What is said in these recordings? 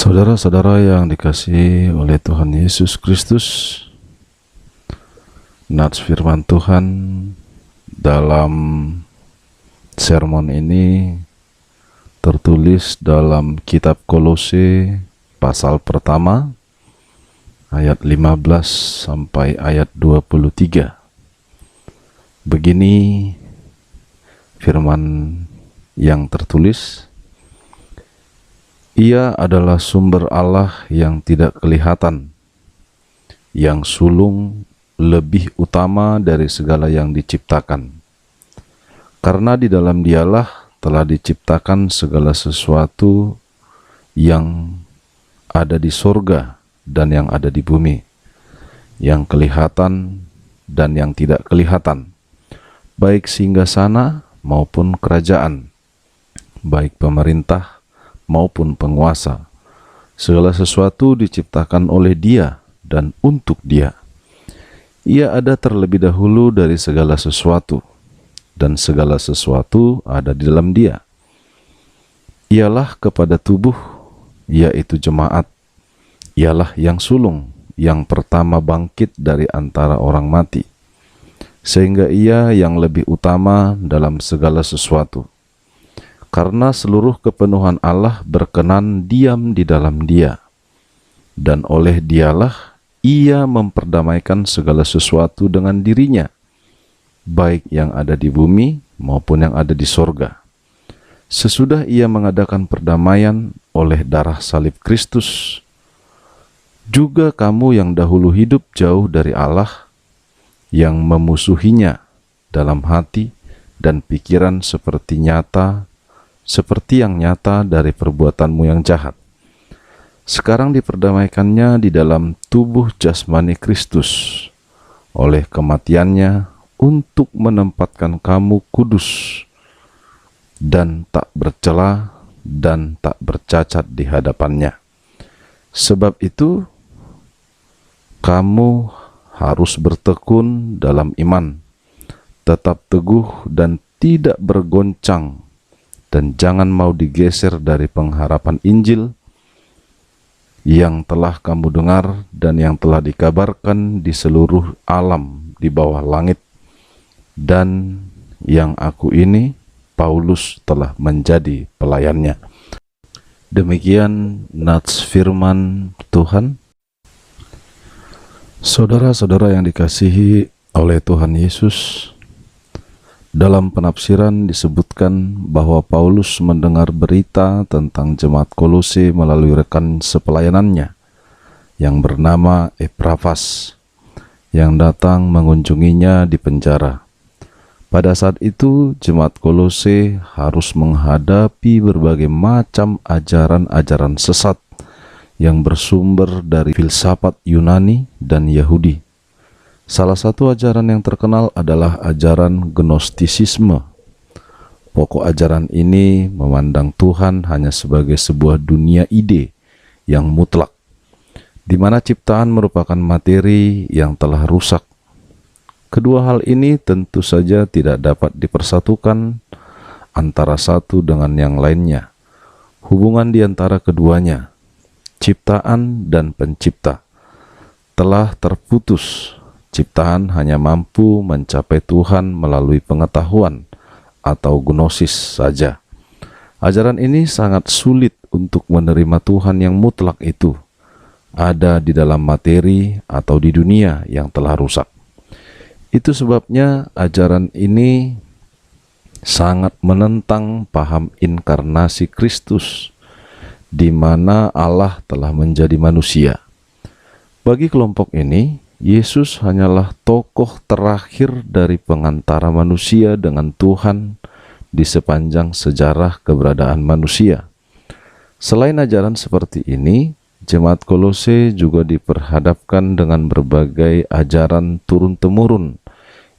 Saudara-saudara yang dikasihi oleh Tuhan Yesus Kristus, nats firman Tuhan dalam sermon ini tertulis dalam kitab Kolose pasal pertama ayat 15 sampai ayat 23. Begini firman yang tertulis: Ia adalah sumber Allah yang tidak kelihatan, yang sulung lebih utama dari segala yang diciptakan. Karena di dalam Dialah telah diciptakan segala sesuatu yang ada di sorga dan yang ada di bumi, yang kelihatan dan yang tidak kelihatan, baik singgasana maupun kerajaan, baik pemerintah maupun penguasa. Segala sesuatu diciptakan oleh Dia dan untuk Dia. Ia ada terlebih dahulu dari segala sesuatu, dan segala sesuatu ada di dalam Dia. Ialah kepada tubuh, yaitu jemaat. Ialah yang sulung, yang pertama bangkit dari antara orang mati, sehingga Ia yang lebih utama dalam segala sesuatu. Karena seluruh kepenuhan Allah berkenan diam di dalam Dia, dan oleh Dialah Ia memperdamaikan segala sesuatu dengan dirinya, baik yang ada di bumi maupun yang ada di sorga. Sesudah Ia mengadakan perdamaian oleh darah salib Kristus, juga kamu yang dahulu hidup jauh dari Allah, yang memusuhinya dalam hati dan pikiran seperti yang nyata dari perbuatanmu yang jahat, sekarang diperdamaikannya di dalam tubuh jasmani Kristus oleh kematiannya, untuk menempatkan kamu kudus dan tak bercela dan tak bercacat di hadapannya. Sebab itu kamu harus bertekun dalam iman, tetap teguh dan tidak bergoncang, dan jangan mau digeser dari pengharapan Injil yang telah kamu dengar dan yang telah dikabarkan di seluruh alam di bawah langit, dan yang aku ini, Paulus, telah menjadi pelayannya. Demikian nats firman Tuhan. Saudara-saudara yang dikasihi oleh Tuhan Yesus, dalam penafsiran disebutkan bahwa Paulus mendengar berita tentang jemaat Kolose melalui rekan sepelayanannya yang bernama Epaphras, yang datang mengunjunginya di penjara. Pada saat itu, jemaat Kolose harus menghadapi berbagai macam ajaran-ajaran sesat yang bersumber dari filsafat Yunani dan Yahudi. Salah satu ajaran yang terkenal adalah ajaran Gnostisisme. Pokok ajaran ini memandang Tuhan hanya sebagai sebuah dunia ide yang mutlak, di mana ciptaan merupakan materi yang telah rusak. Kedua hal ini tentu saja tidak dapat dipersatukan antara satu dengan yang lainnya. Hubungan di antara keduanya, ciptaan dan pencipta, telah terputus. Ciptaan hanya mampu mencapai Tuhan melalui pengetahuan atau gnosis saja. Ajaran ini sangat sulit untuk menerima Tuhan yang mutlak itu ada di dalam materi atau di dunia yang telah rusak. Itu sebabnya ajaran ini sangat menentang paham inkarnasi Kristus, di mana Allah telah menjadi manusia. Bagi kelompok ini, Yesus hanyalah tokoh terakhir dari pengantara manusia dengan Tuhan di sepanjang sejarah keberadaan manusia. Selain ajaran seperti ini, jemaat Kolose juga diperhadapkan dengan berbagai ajaran turun-temurun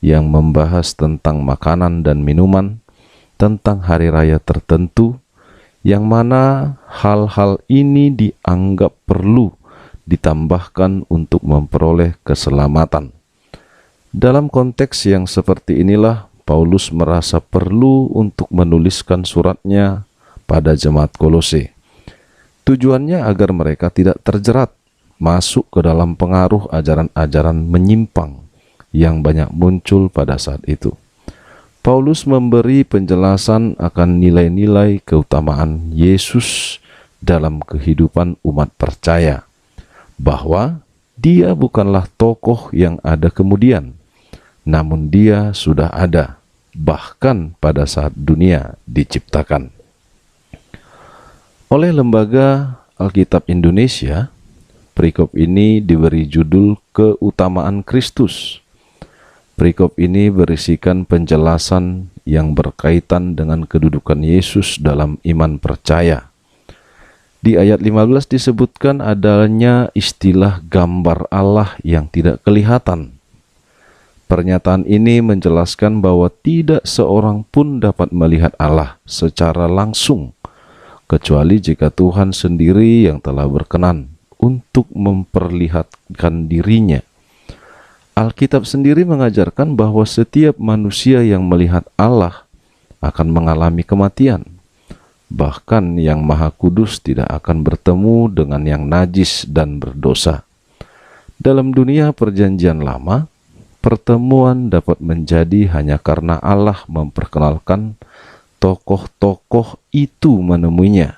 yang membahas tentang makanan dan minuman, tentang hari raya tertentu, yang mana hal-hal ini dianggap perlu ditambahkan untuk memperoleh keselamatan. Dalam konteks yang seperti inilah Paulus merasa perlu untuk menuliskan suratnya pada jemaat Kolose. Tujuannya agar mereka tidak terjerat masuk ke dalam pengaruh ajaran-ajaran menyimpang yang banyak muncul pada saat itu. Paulus memberi penjelasan akan nilai-nilai keutamaan Yesus dalam kehidupan umat percaya, bahwa dia bukanlah tokoh yang ada kemudian, namun dia sudah ada bahkan pada saat dunia diciptakan. Oleh Lembaga Alkitab Indonesia, perikop ini diberi judul Keutamaan Kristus. Perikop ini berisikan penjelasan yang berkaitan dengan kedudukan Yesus dalam iman percaya. Di ayat 15 disebutkan adanya istilah gambar Allah yang tidak kelihatan. Pernyataan ini menjelaskan bahwa tidak seorang pun dapat melihat Allah secara langsung, kecuali jika Tuhan sendiri yang telah berkenan untuk memperlihatkan dirinya. Alkitab sendiri mengajarkan bahwa setiap manusia yang melihat Allah akan mengalami kematian. Bahkan yang Maha Kudus tidak akan bertemu dengan yang najis dan berdosa. Dalam dunia Perjanjian Lama, pertemuan dapat menjadi hanya karena Allah memperkenalkan tokoh-tokoh itu menemuinya,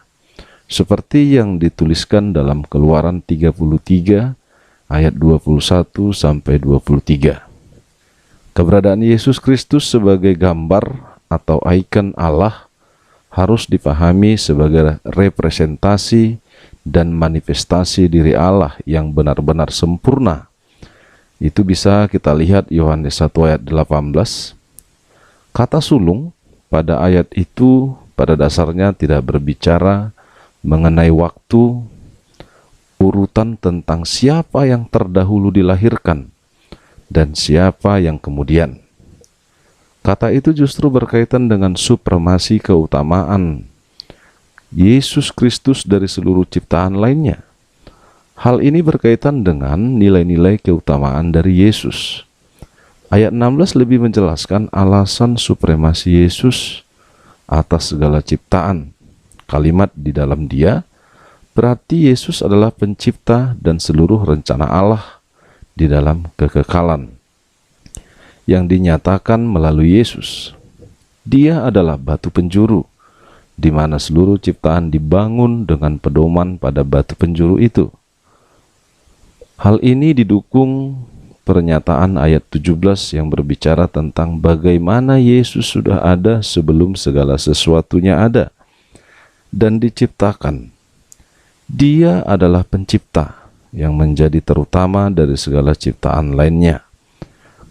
seperti yang dituliskan dalam Keluaran 33 ayat 21 sampai 23. Keberadaan Yesus Kristus sebagai gambar atau ikon Allah harus dipahami sebagai representasi dan manifestasi diri Allah yang benar-benar sempurna. Itu bisa kita lihat Yohanes 1 ayat 18. Kata sulung pada ayat itu pada dasarnya tidak berbicara mengenai waktu, urutan tentang siapa yang terdahulu dilahirkan dan siapa yang kemudian. Kata itu justru berkaitan dengan supremasi keutamaan Yesus Kristus dari seluruh ciptaan lainnya. Hal ini berkaitan dengan nilai-nilai keutamaan dari Yesus. Ayat 16 lebih menjelaskan alasan supremasi Yesus atas segala ciptaan. Kalimat di dalam Dia berarti Yesus adalah pencipta dan seluruh rencana Allah di dalam kekekalan yang dinyatakan melalui Yesus. Dia adalah batu penjuru, di mana seluruh ciptaan dibangun dengan pedoman pada batu penjuru itu. Hal ini didukung pernyataan ayat 17 yang berbicara tentang bagaimana Yesus sudah ada sebelum segala sesuatunya ada dan diciptakan. Dia adalah pencipta yang menjadi terutama dari segala ciptaan lainnya.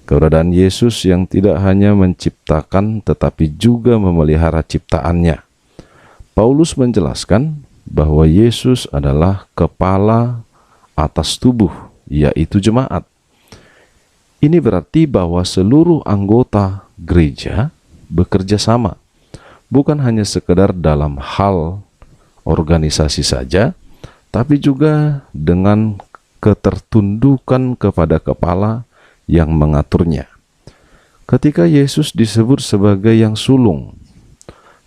Keberadaan Yesus yang tidak hanya menciptakan tetapi juga memelihara ciptaannya. Paulus menjelaskan bahwa Yesus adalah kepala atas tubuh, yaitu jemaat. Ini berarti bahwa seluruh anggota gereja bekerja sama, bukan hanya sekedar dalam hal organisasi saja, tapi juga dengan ketertundukan kepada kepala yang mengaturnya. Ketika Yesus disebut sebagai yang sulung,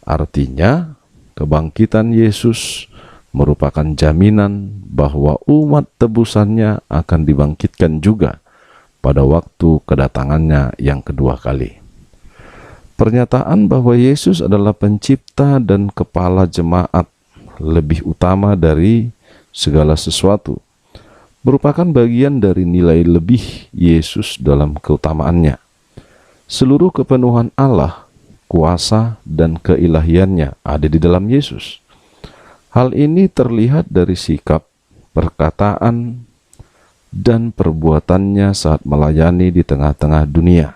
artinya kebangkitan Yesus merupakan jaminan bahwa umat tebusannya akan dibangkitkan juga pada waktu kedatangannya yang kedua kali. Pernyataan bahwa Yesus adalah pencipta dan kepala jemaat lebih utama dari segala sesuatu merupakan bagian dari nilai lebih Yesus dalam keutamaannya. Seluruh kepenuhan Allah, kuasa, dan keilahiannya ada di dalam Yesus. Hal ini terlihat dari sikap, perkataan, dan perbuatannya saat melayani di tengah-tengah dunia.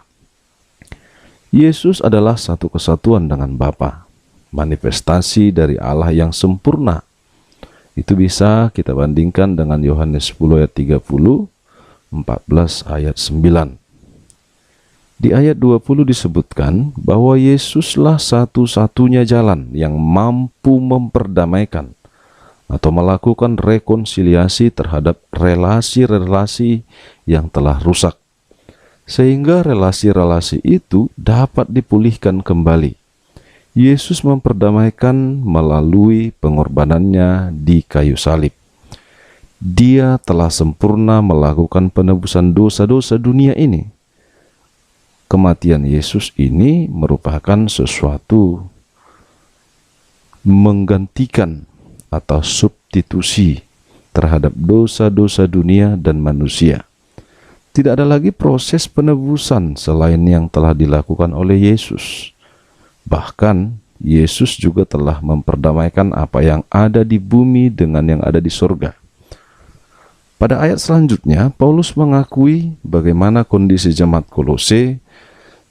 Yesus adalah satu kesatuan dengan Bapa, manifestasi dari Allah yang sempurna. Itu bisa kita bandingkan dengan Yohanes 10 ayat 30, 14 ayat 9. Di ayat 20 disebutkan bahwa Yesuslah satu-satunya jalan yang mampu memperdamaikan atau melakukan rekonsiliasi terhadap relasi-relasi yang telah rusak, sehingga relasi-relasi itu dapat dipulihkan kembali. Yesus memperdamaikan melalui pengorbanannya di kayu salib. Dia telah sempurna melakukan penebusan dosa-dosa dunia ini. Kematian Yesus ini merupakan sesuatu menggantikan atau substitusi terhadap dosa-dosa dunia dan manusia. Tidak ada lagi proses penebusan selain yang telah dilakukan oleh Yesus. Bahkan Yesus juga telah memperdamaikan apa yang ada di bumi dengan yang ada di surga. Pada ayat selanjutnya, Paulus mengakui bagaimana kondisi jemaat Kolose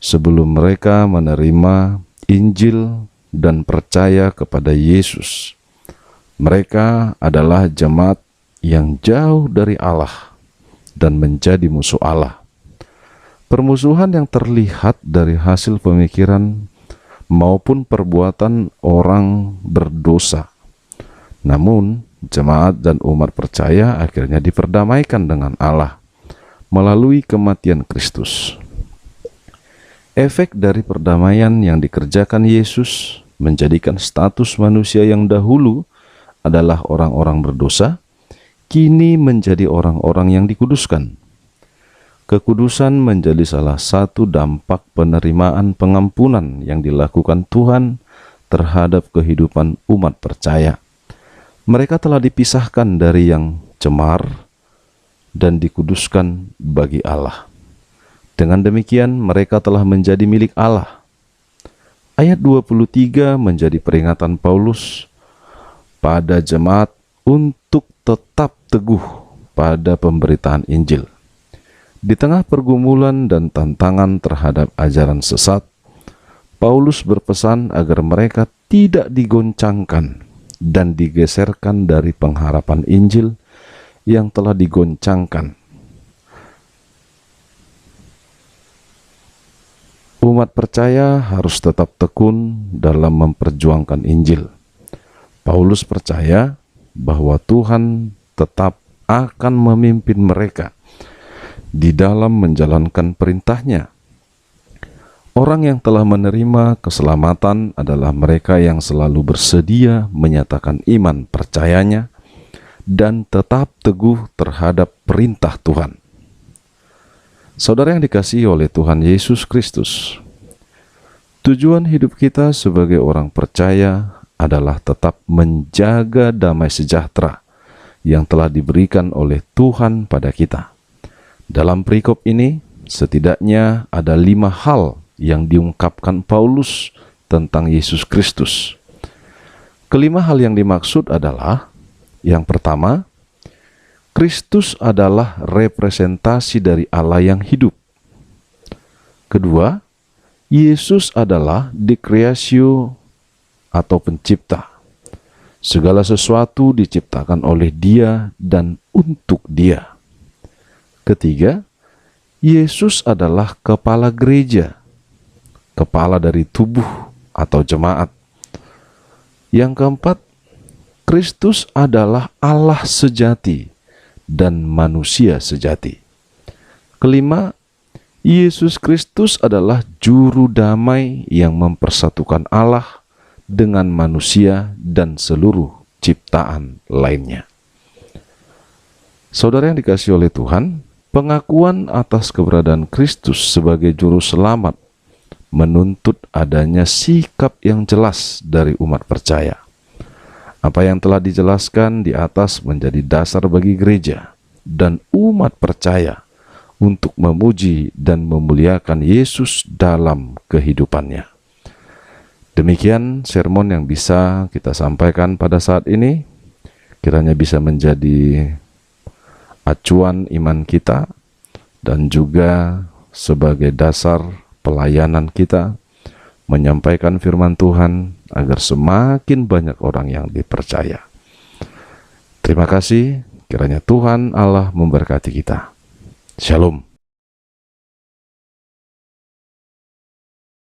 sebelum mereka menerima Injil dan percaya kepada Yesus. Mereka adalah jemaat yang jauh dari Allah dan menjadi musuh Allah. Permusuhan yang terlihat dari hasil pemikiran maupun perbuatan orang berdosa. Namun, jemaat dan umat percaya akhirnya diperdamaikan dengan Allah melalui kematian Kristus. Efek dari perdamaian yang dikerjakan Yesus menjadikan status manusia yang dahulu adalah orang-orang berdosa, kini menjadi orang-orang yang dikuduskan. Kekudusan menjadi salah satu dampak penerimaan pengampunan yang dilakukan Tuhan terhadap kehidupan umat percaya. Mereka telah dipisahkan dari yang cemar dan dikuduskan bagi Allah. Dengan demikian, mereka telah menjadi milik Allah. Ayat 23 menjadi peringatan Paulus pada jemaat untuk tetap teguh pada pemberitaan Injil. Di tengah pergumulan dan tantangan terhadap ajaran sesat, Paulus berpesan agar mereka tidak digoncangkan dan digeserkan dari pengharapan Injil yang telah digoncangkan. Umat percaya harus tetap tekun dalam memperjuangkan Injil. Paulus percaya bahwa Tuhan tetap akan memimpin mereka di dalam menjalankan perintahnya. Orang yang telah menerima keselamatan adalah mereka yang selalu bersedia menyatakan iman percayanya dan tetap teguh terhadap perintah Tuhan. Saudara yang dikasihi oleh Tuhan Yesus Kristus, tujuan hidup kita sebagai orang percaya adalah tetap menjaga damai sejahtera yang telah diberikan oleh Tuhan pada kita. Dalam perikop ini, setidaknya ada 5 hal yang diungkapkan Paulus tentang Yesus Kristus. Kelima hal yang dimaksud adalah, yang pertama, Kristus adalah representasi dari Allah yang hidup. Kedua, Yesus adalah dikreasio atau pencipta. Segala sesuatu diciptakan oleh Dia dan untuk Dia. Ketiga, Yesus adalah kepala gereja, kepala dari tubuh atau jemaat. Yang keempat, Kristus adalah Allah sejati dan manusia sejati. Kelima, Yesus Kristus adalah juru damai yang mempersatukan Allah dengan manusia dan seluruh ciptaan lainnya. Saudara yang dikasihi oleh Tuhan, pengakuan atas keberadaan Kristus sebagai juru selamat menuntut adanya sikap yang jelas dari umat percaya. Apa yang telah dijelaskan di atas menjadi dasar bagi gereja dan umat percaya untuk memuji dan memuliakan Yesus dalam kehidupannya. Demikian sermon yang bisa kita sampaikan pada saat ini. Kiranya bisa menjadi acuan iman kita dan juga sebagai dasar pelayanan kita menyampaikan firman Tuhan agar semakin banyak orang yang dipercaya. Terima kasih, kiranya Tuhan Allah memberkati kita. Shalom.